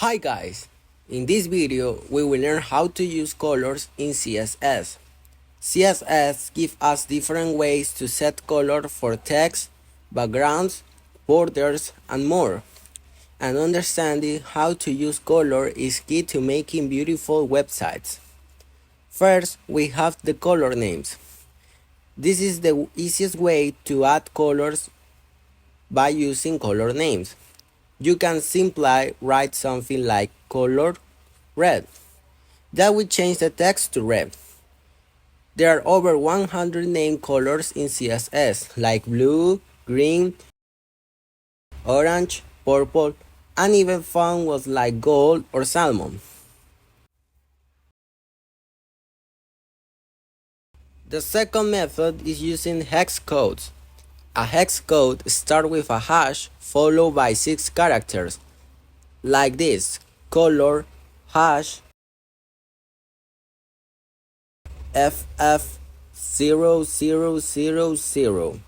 Hi guys! In this video we will learn how to use colors in CSS. CSS gives us different ways to set color for text, backgrounds, borders, and more. And understanding how to use color is key to making beautiful websites. First, we have the color names. This is the easiest way to add colors by using color names. You can simply write something like color red. That will change the text to red. There are over 100 name colors in CSS like blue, green, orange, purple, and even fun ones like gold or salmon. The second method is using hex codes. A hex code starts with a hash followed by 6 characters, like this: color, hash, FF0000.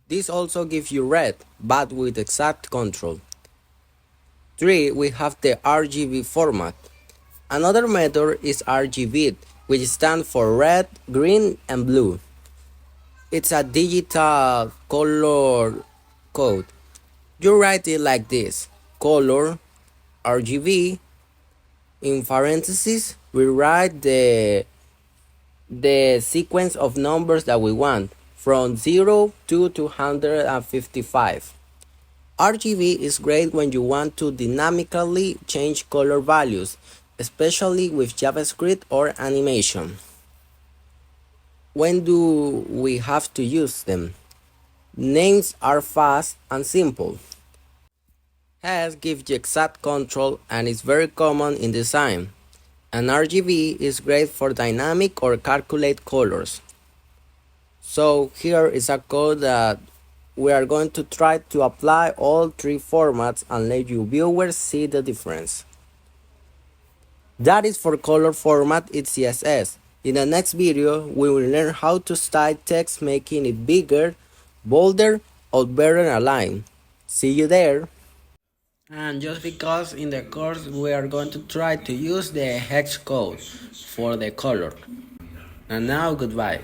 This also gives you red, but with exact control. 3. We have the RGB format. Another method is RGB, which stands for red, green, and blue. It's a digital color code. You write it like this: color, RGB. In parentheses, we write the sequence of numbers that we want, from 0 to 255. RGB is great when you want to dynamically change color values, especially with JavaScript or animation. When do we have to use them? Names are fast and simple. Hash gives you exact control and is very common in design. And RGB is great for dynamic or calculate colors. So here is a code that we are going to try to apply all 3 formats and let you viewers see the difference. That is for color format in CSS. In the next video, we will learn how to style text, making it bigger, bolder, or better aligned. See you there! And just because in the course we are going to try to use the hex code for the color. And now goodbye.